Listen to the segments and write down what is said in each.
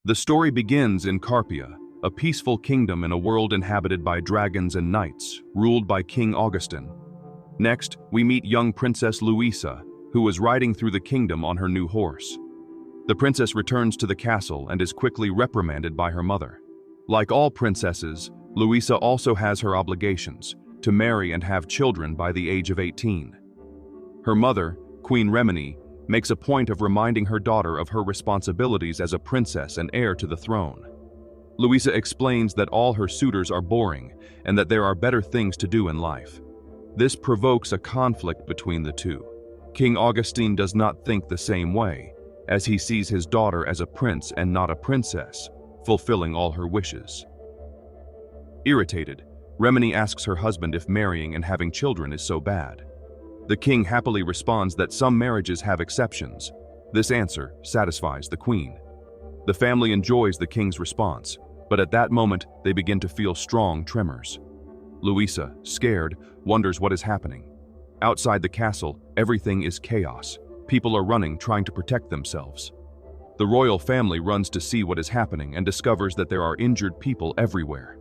The story begins in Carpia, a peaceful kingdom in a world inhabited by dragons and knights, ruled by King Augustin. Next, we meet young Princess Louisa, who was riding through the kingdom on her new horse. The princess returns to the castle and is quickly reprimanded by her mother. Like all princesses, Louisa also has her obligations, to marry and have children by the age of 18. Her mother, Queen Remini, makes a point of reminding her daughter of her responsibilities as a princess and heir to the throne. Louisa explains that all her suitors are boring and that there are better things to do in life. This provokes a conflict between the two. King Augustine does not think the same way, as he sees his daughter as a prince and not a princess, fulfilling all her wishes. Irritated, Remini asks her husband if marrying and having children is so bad. The king happily responds that some marriages have exceptions. This answer satisfies the queen. The family enjoys the king's response, but at that moment they begin to feel strong tremors. Louisa, scared, wonders what is happening. Outside the castle, everything is chaos. People are running, trying to protect themselves. The royal family runs to see what is happening and discovers that there are injured people everywhere.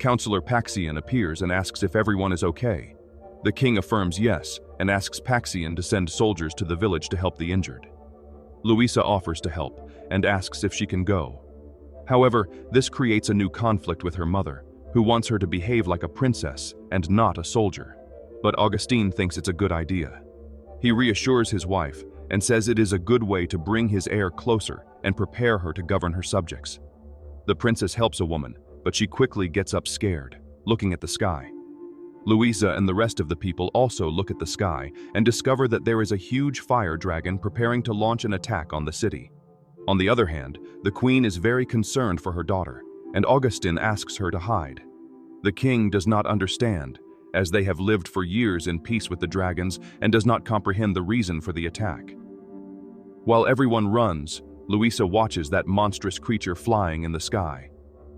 Counselor Paxian appears and asks if everyone is okay. The king affirms yes and asks Paxian to send soldiers to the village to help the injured. Louisa offers to help and asks if she can go. However, this creates a new conflict with her mother, who wants her to behave like a princess and not a soldier. But Augustine thinks it's a good idea. He reassures his wife and says it is a good way to bring his heir closer and prepare her to govern her subjects. The princess helps a woman, but she quickly gets up scared, looking at the sky. Louisa and the rest of the people also look at the sky and discover that there is a huge fire dragon preparing to launch an attack on the city. On the other hand, the queen is very concerned for her daughter, and Augustine asks her to hide. The king does not understand, as they have lived for years in peace with the dragons and does not comprehend the reason for the attack. While everyone runs, Louisa watches that monstrous creature flying in the sky.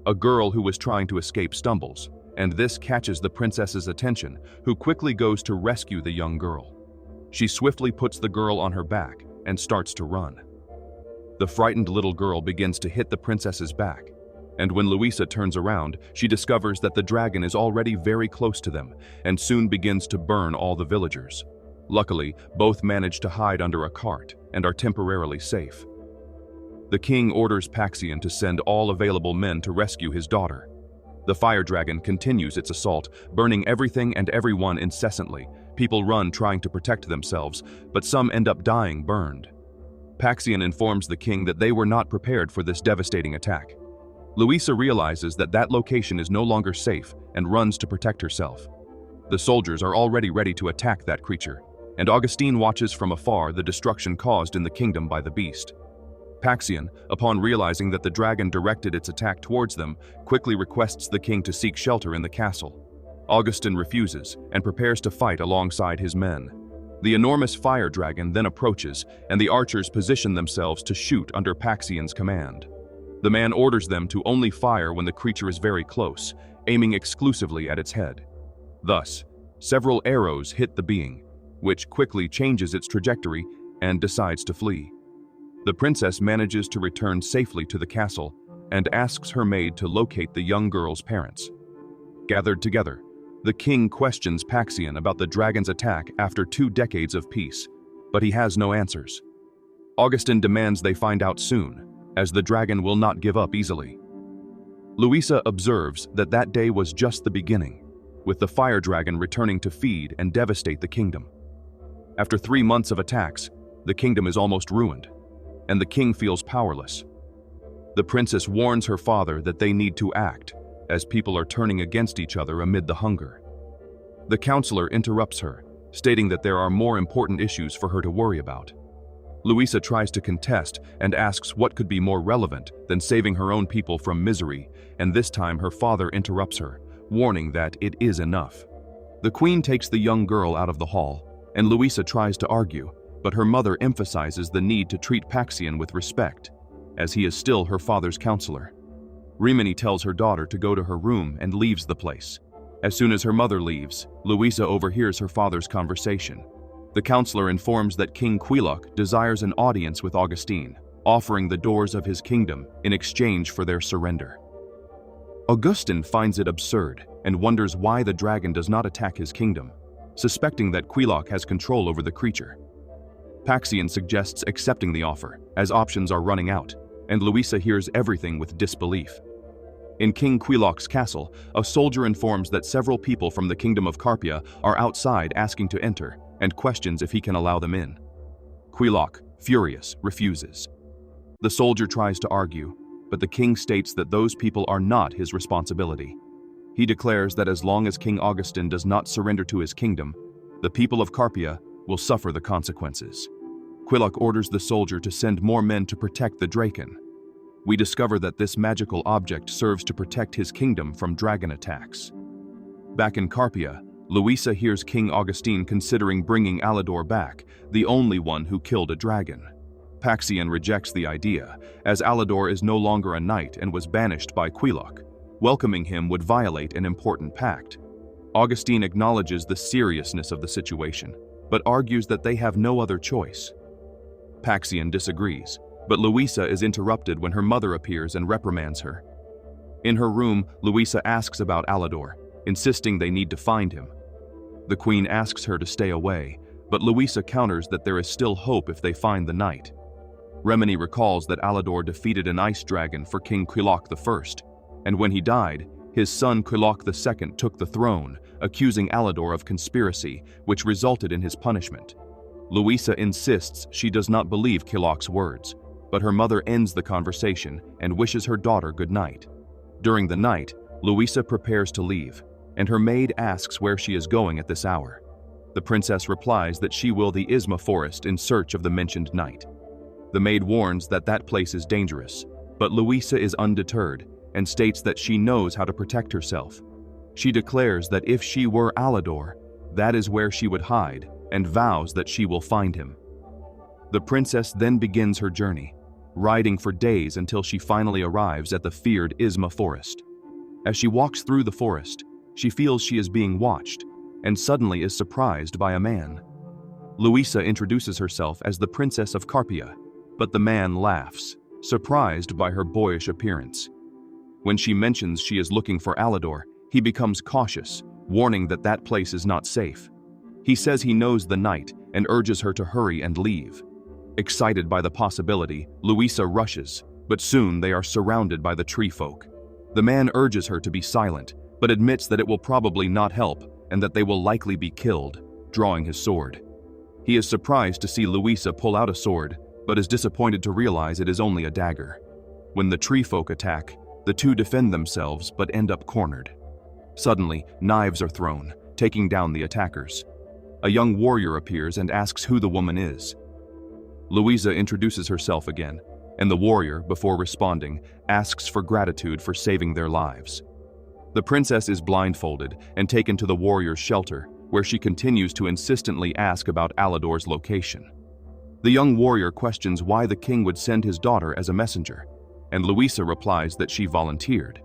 A girl who was trying to escape stumbles, and this catches the princess's attention, who quickly goes to rescue the young girl. She swiftly puts the girl on her back and starts to run. The frightened little girl begins to hit the princess's back, and when Louisa turns around, she discovers that the dragon is already very close to them and soon begins to burn all the villagers. Luckily, both manage to hide under a cart and are temporarily safe. The king orders Paxian to send all available men to rescue his daughter. The fire dragon continues its assault, burning everything and everyone incessantly. People run trying to protect themselves, but some end up dying burned. Paxian informs the king that they were not prepared for this devastating attack. Louisa realizes that that location is no longer safe and runs to protect herself. The soldiers are already ready to attack that creature, and Augustine watches from afar the destruction caused in the kingdom by the beast. Paxian, upon realizing that the dragon directed its attack towards them, quickly requests the king to seek shelter in the castle. Augustine refuses and prepares to fight alongside his men. The enormous fire dragon then approaches, and the archers position themselves to shoot under Paxian's command. The man orders them to only fire when the creature is very close, aiming exclusively at its head. Thus, several arrows hit the being, which quickly changes its trajectory and decides to flee. The princess manages to return safely to the castle and asks her maid to locate the young girl's parents. Gathered together, the king questions Paxian about the dragon's attack after 2 decades of peace, but he has no answers. Augustine demands they find out soon, as the dragon will not give up easily. Louisa observes that that day was just the beginning, with the fire dragon returning to feed and devastate the kingdom. After 3 months of attacks, the kingdom is almost ruined, and the king feels powerless. The princess warns her father that they need to act, as people are turning against each other amid the hunger. The counselor interrupts her, stating that there are more important issues for her to worry about. Louisa tries to contest and asks what could be more relevant than saving her own people from misery, and this time her father interrupts her, warning that it is enough. The queen takes the young girl out of the hall, and Louisa tries to argue, but her mother emphasizes the need to treat Paxian with respect, as he is still her father's counselor. Remini tells her daughter to go to her room and leaves the place. As soon as her mother leaves, Louisa overhears her father's conversation. The counselor informs that King Quiloc desires an audience with Augustine. offering the doors of his kingdom in exchange for their surrender. Augustin finds it absurd and wonders why the dragon does not attack his kingdom, suspecting that Queloch has control over the creature. Paxian suggests accepting the offer, as options are running out, and Louisa hears everything with disbelief. In King Queloch's castle, a soldier informs that several people from the kingdom of Carpia are outside asking to enter, and questions if he can allow them in. Queloch, furious, refuses. The soldier tries to argue, but the king states that those people are not his responsibility. He declares that as long as King Augustin does not surrender to his kingdom, the people of Carpia will suffer the consequences. Queloch orders the soldier to send more men to protect the Dracon. We discover that this magical object serves to protect his kingdom from dragon attacks. Back in Carpia, Louisa hears King Augustin considering bringing Alador back, the only one who killed a dragon. Paxian rejects the idea, as Alador is no longer a knight and was banished by Queloch. Welcoming him would violate an important pact. Augustin acknowledges the seriousness of the situation, but argues that they have no other choice. Paxian disagrees, but Louisa is interrupted when her mother appears and reprimands her. In her room, Louisa asks about Alador, insisting they need to find him. The queen asks her to stay away, but Louisa counters that there is still hope if they find the knight. Remini recalls that Alador defeated an ice dragon for King Queloch I, and when he died, his son Queloch II took the throne, accusing Alador of conspiracy, which resulted in his punishment. Louisa insists she does not believe Queloch's words, but her mother ends the conversation and wishes her daughter good night. During the night, Louisa prepares to leave, and her maid asks where she is going at this hour. The princess replies that she will the Isma forest in search of the mentioned knight. The maid warns that that place is dangerous, but Louisa is undeterred and states that she knows how to protect herself. She declares that if she were Alador, that is where she would hide, and vows that she will find him. The princess then begins her journey, riding for days until she finally arrives at the feared Isma forest. As she walks through the forest, she feels she is being watched, and suddenly is surprised by a man. Louisa introduces herself as the Princess of Carpia, but the man laughs, surprised by her boyish appearance. When she mentions she is looking for Alador, he becomes cautious, warning that that place is not safe. He says he knows the knight and urges her to hurry and leave. Excited by the possibility, Louisa rushes, but soon they are surrounded by the tree folk. The man urges her to be silent, but admits that it will probably not help and that they will likely be killed, drawing his sword. He is surprised to see Louisa pull out a sword, but is disappointed to realize it is only a dagger. When the tree folk attack, the two defend themselves but end up cornered. Suddenly, knives are thrown, taking down the attackers. A young warrior appears and asks who the woman is. Louisa introduces herself again, and the warrior, before responding, asks for gratitude for saving their lives. The princess is blindfolded and taken to the warrior's shelter, where she continues to insistently ask about Alador's location. The young warrior questions why the king would send his daughter as a messenger, and Louisa replies that she volunteered.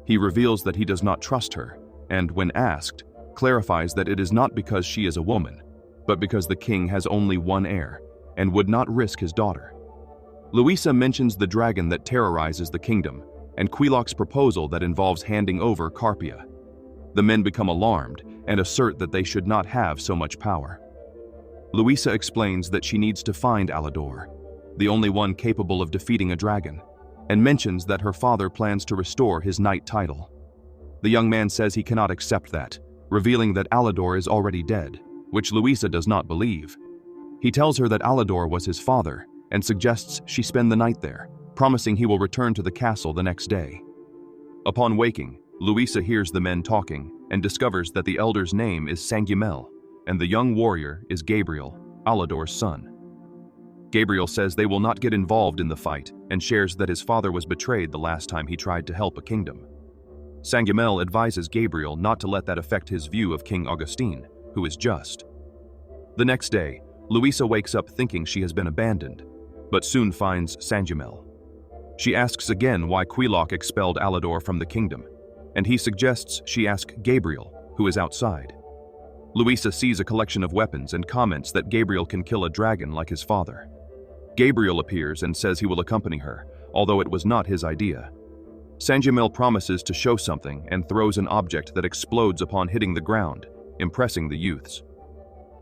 He reveals that he does not trust her, and when asked, clarifies that it is not because she is a woman, but because the king has only one heir, and would not risk his daughter. Louisa mentions the dragon that terrorizes the kingdom, and Queloch's proposal that involves handing over Carpia. The men become alarmed and assert that they should not have so much power. Louisa explains that she needs to find Alador, the only one capable of defeating a dragon, and mentions that her father plans to restore his knight title. The young man says he cannot accept that, revealing that Alador is already dead, which Louisa does not believe. He tells her that Alador was his father and suggests she spend the night there, promising he will return to the castle the next day. Upon waking, Louisa hears the men talking and discovers that the elder's name is Sangumel, and the young warrior is Gabriel, Alador's son. Gabriel says they will not get involved in the fight and shares that his father was betrayed the last time he tried to help a kingdom. Sangumel advises Gabriel not to let that affect his view of King Augustin, who is just. The next day, Louisa wakes up thinking she has been abandoned, but soon finds Sangumel. She asks again why Queloch expelled Alador from the kingdom, and he suggests she ask Gabriel, who is outside. Louisa sees a collection of weapons and comments that Gabriel can kill a dragon like his father. Gabriel appears and says he will accompany her, although it was not his idea. Sanjamel promises to show something and throws an object that explodes upon hitting the ground, impressing the youths.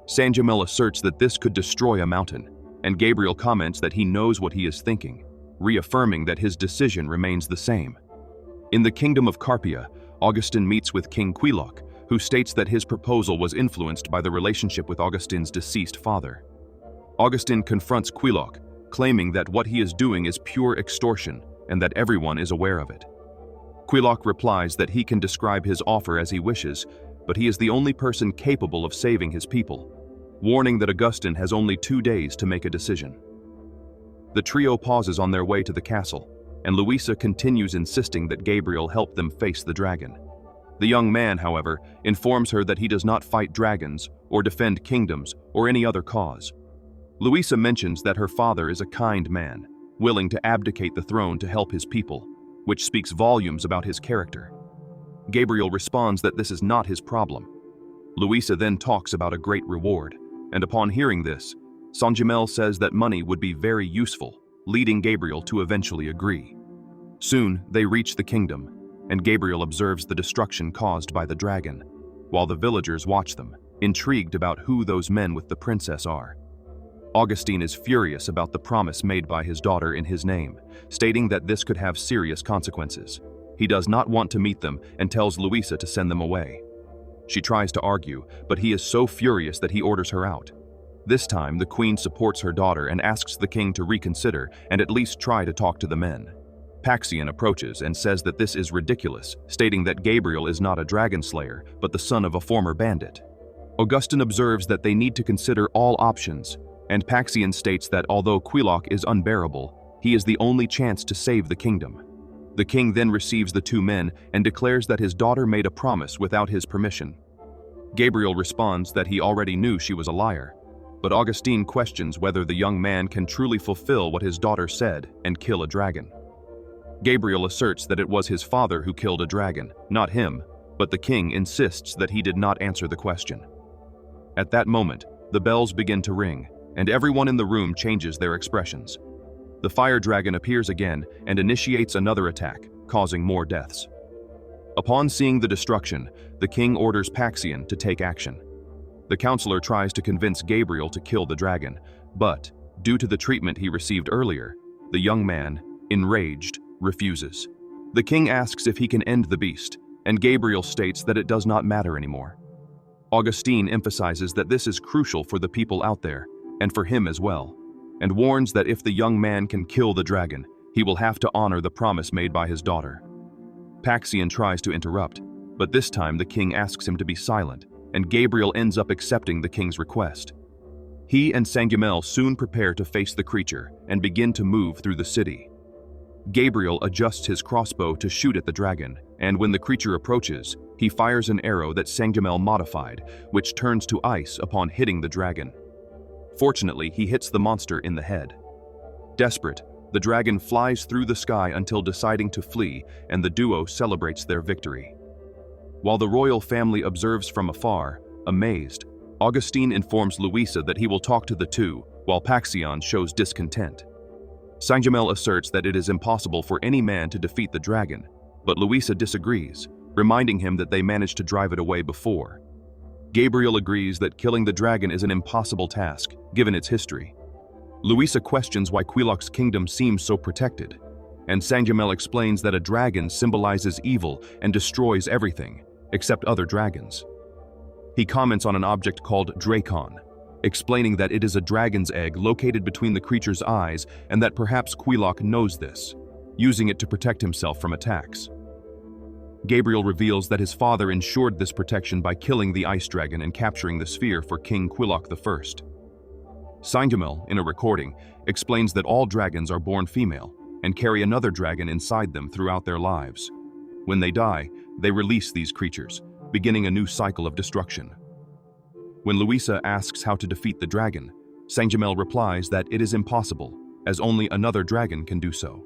Sanjamel asserts that this could destroy a mountain, and Gabriel comments that he knows what he is thinking, reaffirming that his decision remains the same. In the kingdom of Carpia, Augustin meets with King Quiloc, who states that his proposal was influenced by the relationship with Augustin's deceased father. Augustin confronts Quiloc, claiming that what he is doing is pure extortion and that everyone is aware of it. Quiloc replies that he can describe his offer as he wishes, but he is the only person capable of saving his people, warning that Augustin has only 2 days to make a decision. The trio pauses on their way to the castle, and Louisa continues insisting that Gabriel help them face the dragon. The young man, however, informs her that he does not fight dragons or defend kingdoms or any other cause. Louisa mentions that her father is a kind man, willing to abdicate the throne to help his people, which speaks volumes about his character. Gabriel responds that this is not his problem. Louisa then talks about a great reward, and upon hearing this, Sanjamel says that money would be very useful, leading Gabriel to eventually agree. Soon, they reach the kingdom, and Gabriel observes the destruction caused by the dragon, while the villagers watch them, intrigued about who those men with the princess are. Augustine is furious about the promise made by his daughter in his name, stating that this could have serious consequences. He does not want to meet them and tells Louisa to send them away. She tries to argue, but he is so furious that he orders her out. This time, the queen supports her daughter and asks the king to reconsider and at least try to talk to the men. Paxion approaches and says that this is ridiculous, stating that Gabriel is not a dragon slayer, but the son of a former bandit. Augustin observes that they need to consider all options, and Paxion states that although Quiloc is unbearable, he is the only chance to save the kingdom. The king then receives the 2 men and declares that his daughter made a promise without his permission. Gabriel responds that he already knew she was a liar, but Augustine questions whether the young man can truly fulfill what his daughter said and kill a dragon. Gabriel asserts that it was his father who killed a dragon, not him, but the king insists that he did not answer the question. At that moment, the bells begin to ring, and everyone in the room changes their expressions. The fire dragon appears again and initiates another attack, causing more deaths. Upon seeing the destruction, the king orders Paxion to take action. The counselor tries to convince Gabriel to kill the dragon, but, due to the treatment he received earlier, the young man, enraged, refuses. The king asks if he can end the beast, and Gabriel states that it does not matter anymore. Augustine emphasizes that this is crucial for the people out there, and for him as well, and warns that if the young man can kill the dragon, he will have to honor the promise made by his daughter. Paxion tries to interrupt, but this time the king asks him to be silent, and Gabriel ends up accepting the king's request. He and Sanjamel soon prepare to face the creature and begin to move through the city. Gabriel adjusts his crossbow to shoot at the dragon, and when the creature approaches, he fires an arrow that Sanjamel modified, which turns to ice upon hitting the dragon. Fortunately, he hits the monster in the head. Desperate, the dragon flies through the sky until deciding to flee, and the duo celebrates their victory. While the royal family observes from afar, amazed, Augustine informs Louisa that he will talk to the 2, while Paxion shows discontent. Sanjamel asserts that it is impossible for any man to defeat the dragon, but Louisa disagrees, reminding him that they managed to drive it away before. Gabriel agrees that killing the dragon is an impossible task, given its history. Louisa questions why Quiloc's kingdom seems so protected, and Sanjamel explains that a dragon symbolizes evil and destroys everything, except other dragons. He comments on an object called Dracon, explaining that it is a dragon's egg located between the creature's eyes and that perhaps Quiloc knows this, using it to protect himself from attacks. Gabriel reveals that his father ensured this protection by killing the ice dragon and capturing the sphere for King Quiloc I. Sanjamel, in a recording, explains that all dragons are born female and carry another dragon inside them throughout their lives. When they die, they release these creatures, beginning a new cycle of destruction. When Louisa asks how to defeat the dragon, Sanjamel replies that it is impossible, as only another dragon can do so.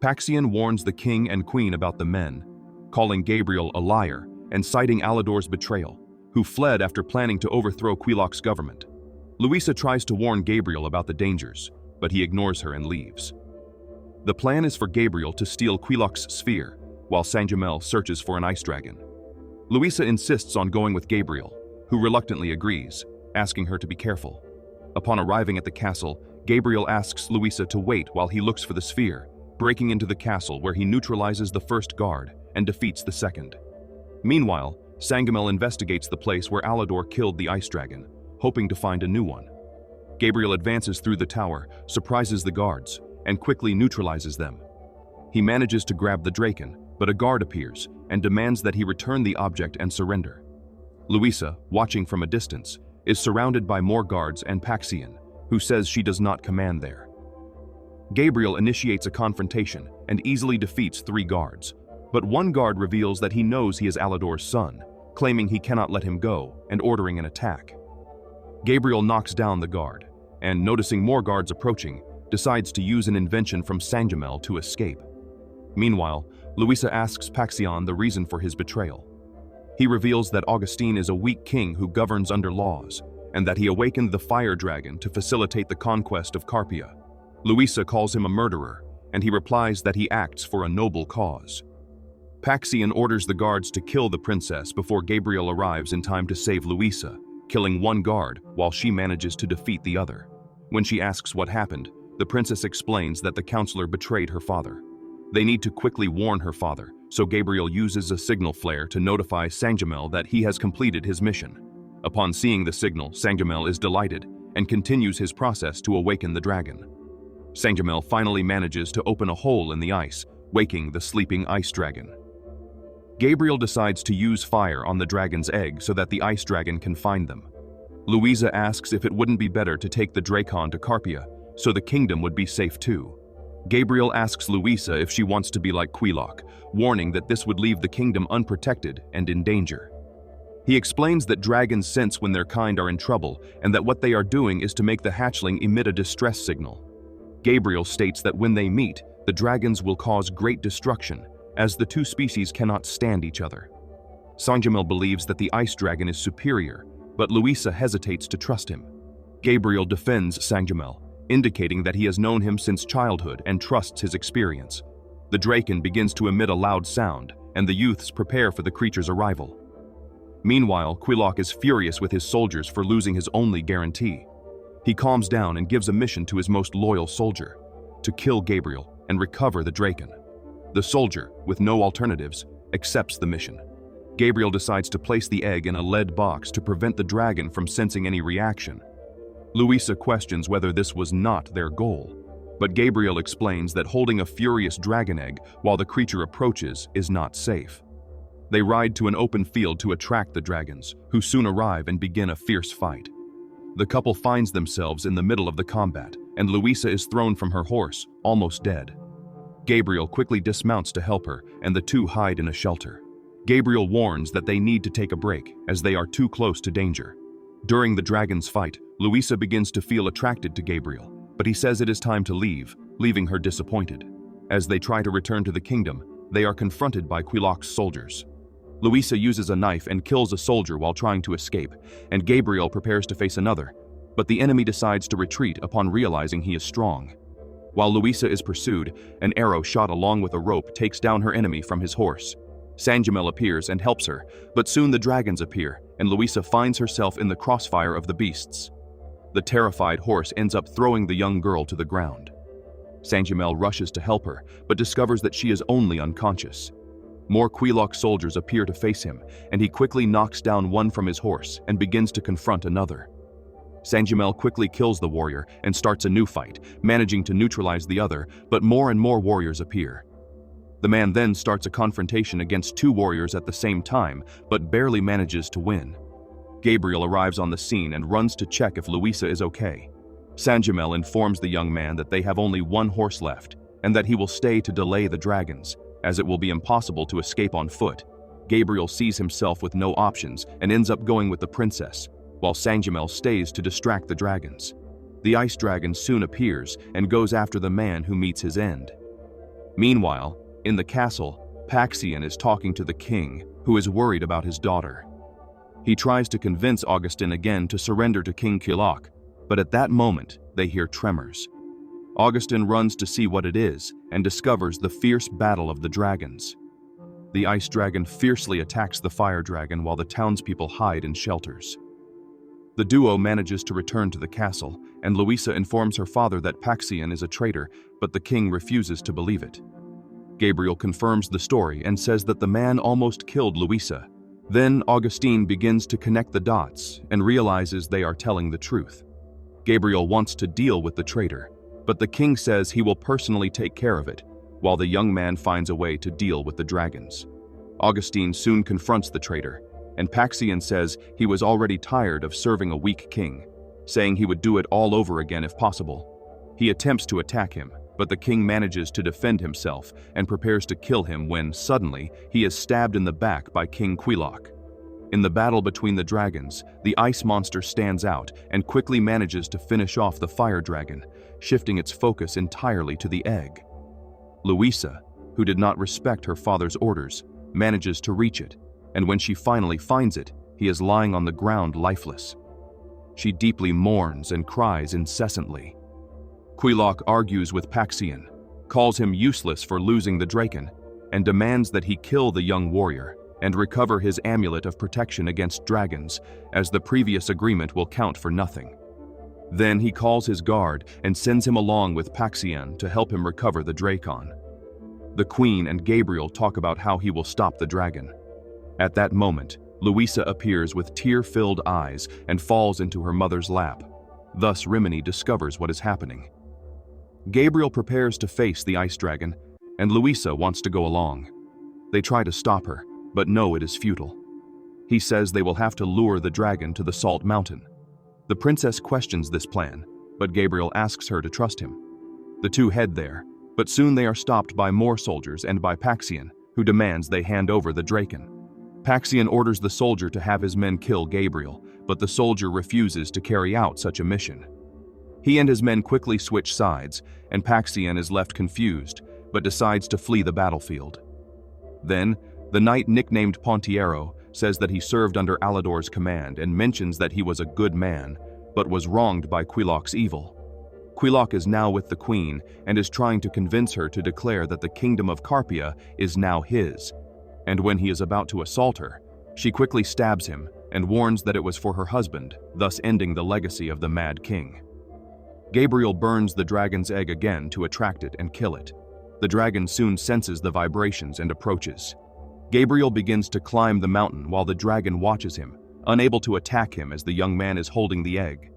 Paxion warns the king and queen about the men, calling Gabriel a liar and citing Alador's betrayal, who fled after planning to overthrow Quiloc's government. Louisa tries to warn Gabriel about the dangers, but he ignores her and leaves. The plan is for Gabriel to steal Quiloc's sphere, while Saint-Germain searches for an ice dragon. Louisa insists on going with Gabriel, who reluctantly agrees, asking her to be careful. Upon arriving at the castle, Gabriel asks Louisa to wait while he looks for the sphere, breaking into the castle where he neutralizes the first guard and defeats the second. Meanwhile, Saint-Germain investigates the place where Alador killed the ice dragon, hoping to find a new one. Gabriel advances through the tower, surprises the guards, and quickly neutralizes them. He manages to grab the Dracon, but a guard appears and demands that he return the object and surrender. Louisa, watching from a distance, is surrounded by more guards and Paxian, who says she does not command there. Gabriel initiates a confrontation and easily defeats 3 guards, but one guard reveals that he knows he is Alador's son, claiming he cannot let him go and ordering an attack. Gabriel knocks down the guard, and noticing more guards approaching, decides to use an invention from Saint-Germain to escape. Meanwhile, Louisa asks Paxian the reason for his betrayal. He reveals that Augustin is a weak king who governs under laws, and that he awakened the fire dragon to facilitate the conquest of Carpia. Louisa calls him a murderer, and he replies that he acts for a noble cause. Paxian orders the guards to kill the princess before Gabriel arrives in time to save Louisa, killing one guard while she manages to defeat the other. When she asks what happened, the princess explains that the counselor betrayed her father. They need to quickly warn her father, so Gabriel uses a signal flare to notify Saint-Germain that he has completed his mission. Upon seeing the signal, Saint-Germain is delighted and continues his process to awaken the dragon. Saint-Germain finally manages to open a hole in the ice, waking the sleeping ice dragon. Gabriel decides to use fire on the dragon's egg so that the ice dragon can find them. Louisa asks if it wouldn't be better to take the Dracon to Carpia, so the kingdom would be safe too. Gabriel asks Louisa if she wants to be like Quiloc, warning that this would leave the kingdom unprotected and in danger. He explains that dragons sense when their kind are in trouble and that what they are doing is to make the hatchling emit a distress signal. Gabriel states that when they meet, the dragons will cause great destruction, as the 2 species cannot stand each other. Saint-Germain believes that the ice dragon is superior, but Louisa hesitates to trust him. Gabriel defends Saint-Germain, indicating that he has known him since childhood and trusts his experience. The Dracon begins to emit a loud sound, and the youths prepare for the creature's arrival. Meanwhile, Quiloc is furious with his soldiers for losing his only guarantee. He calms down and gives a mission to his most loyal soldier, to kill Gabriel and recover the Dracon. The soldier, with no alternatives, accepts the mission. Gabriel decides to place the egg in a lead box to prevent the dragon from sensing any reaction. Louisa questions whether this was not their goal, but Gabriel explains that holding a furious dragon egg while the creature approaches is not safe. They ride to an open field to attract the dragons, who soon arrive and begin a fierce fight. The couple finds themselves in the middle of the combat, and Louisa is thrown from her horse, almost dead. Gabriel quickly dismounts to help her, and the 2 hide in a shelter. Gabriel warns that they need to take a break, as they are too close to danger. During the dragon's fight, Louisa begins to feel attracted to Gabriel, but he says it is time to leave, leaving her disappointed. As they try to return to the kingdom, they are confronted by Quiloc's soldiers. Louisa uses a knife and kills a soldier while trying to escape, and Gabriel prepares to face another, but the enemy decides to retreat upon realizing he is strong. While Louisa is pursued, an arrow shot along with a rope takes down her enemy from his horse. Saint-Germain appears and helps her, but soon the dragons appear, and Louisa finds herself in the crossfire of the beasts. The terrified horse ends up throwing the young girl to the ground. Saint-Germain rushes to help her, but discovers that she is only unconscious. More Quiloc soldiers appear to face him, and he quickly knocks down one from his horse and begins to confront another. Saint-Germain quickly kills the warrior and starts a new fight, managing to neutralize the other, but more and more warriors appear. The man then starts a confrontation against 2 warriors at the same time, but barely manages to win. Gabriel arrives on the scene and runs to check if Louisa is okay. Saint-Germain informs the young man that they have only 1 horse left, and that he will stay to delay the dragons, as it will be impossible to escape on foot. Gabriel sees himself with no options and ends up going with the princess, while Saint-Germain stays to distract the dragons. The ice dragon soon appears and goes after the man who meets his end. Meanwhile, in the castle, Paxian is talking to the king, who is worried about his daughter. He tries to convince Augustin again to surrender to King Quiloc, but at that moment, they hear tremors. Augustin runs to see what it is and discovers the fierce battle of the dragons. The ice dragon fiercely attacks the fire dragon while the townspeople hide in shelters. The duo manages to return to the castle, and Louisa informs her father that Paxian is a traitor, but the king refuses to believe it. Gabriel confirms the story and says that the man almost killed Louisa. Then Augustine begins to connect the dots and realizes they are telling the truth. Gabriel wants to deal with the traitor, but the king says he will personally take care of it, while the young man finds a way to deal with the dragons. Augustine soon confronts the traitor, and Paxian says he was already tired of serving a weak king, saying he would do it all over again if possible. He attempts to attack him, but the king manages to defend himself and prepares to kill him when, suddenly, he is stabbed in the back by King Quilok. In the battle between the dragons, the ice monster stands out and quickly manages to finish off the fire dragon, shifting its focus entirely to the egg. Louisa, who did not respect her father's orders, manages to reach it, and when she finally finds it, he is lying on the ground lifeless. She deeply mourns and cries incessantly. Quilok argues with Paxian, calls him useless for losing the Dracon, and demands that he kill the young warrior and recover his amulet of protection against dragons, as the previous agreement will count for nothing. Then he calls his guard and sends him along with Paxian to help him recover the Dracon. The Queen and Gabriel talk about how he will stop the dragon. At that moment, Louisa appears with tear-filled eyes and falls into her mother's lap. Thus Rimini discovers what is happening. Gabriel prepares to face the ice dragon, and Louisa wants to go along. They try to stop her, but know it is futile. He says they will have to lure the dragon to the Salt Mountain. The princess questions this plan, but Gabriel asks her to trust him. The two head there, but soon they are stopped by more soldiers and by Paxian, who demands they hand over the Dracon. Paxian orders the soldier to have his men kill Gabriel, but the soldier refuses to carry out such a mission. He and his men quickly switch sides, and Paxian is left confused, but decides to flee the battlefield. Then, the knight nicknamed Pontiero says that he served under Alador's command and mentions that he was a good man, but was wronged by Quilok's evil. Quilok is now with the queen and is trying to convince her to declare that the kingdom of Carpia is now his, and when he is about to assault her, she quickly stabs him and warns that it was for her husband, thus ending the legacy of the Mad King. Gabriel burns the dragon's egg again to attract it and kill it. The dragon soon senses the vibrations and approaches. Gabriel begins to climb the mountain while the dragon watches him, unable to attack him as the young man is holding the egg.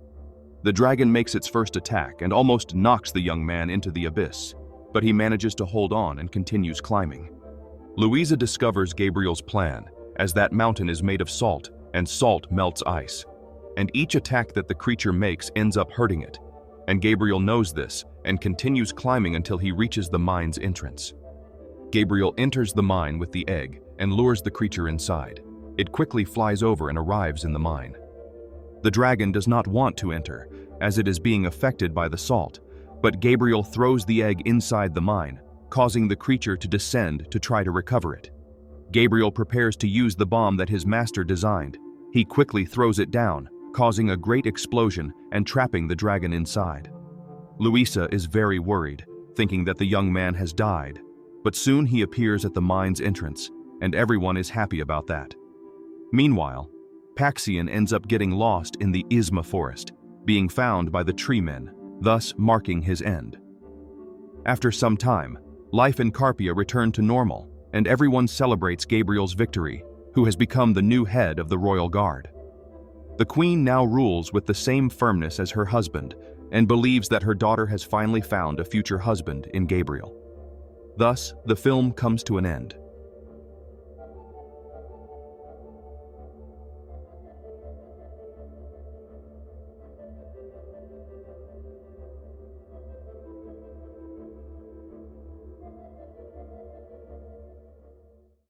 The dragon makes its first attack and almost knocks the young man into the abyss, but he manages to hold on and continues climbing. Louisa discovers Gabriel's plan, as that mountain is made of salt, and salt melts ice, and each attack that the creature makes ends up hurting it, and Gabriel knows this and continues climbing until he reaches the mine's entrance. Gabriel enters the mine with the egg and lures the creature inside. It quickly flies over and arrives in the mine. The dragon does not want to enter, as it is being affected by the salt, but Gabriel throws the egg inside the mine, causing the creature to descend to try to recover it. Gabriel prepares to use the bomb that his master designed. He quickly throws it down, causing a great explosion and trapping the dragon inside. Louisa is very worried, thinking that the young man has died, but soon he appears at the mine's entrance, and everyone is happy about that. Meanwhile, Paxian ends up getting lost in the Isma forest, being found by the tree men, thus marking his end. After some time, life in Carpia returned to normal, and everyone celebrates Gabriel's victory, who has become the new head of the royal guard. The queen now rules with the same firmness as her husband, and believes that her daughter has finally found a future husband in Gabriel. Thus, the film comes to an end.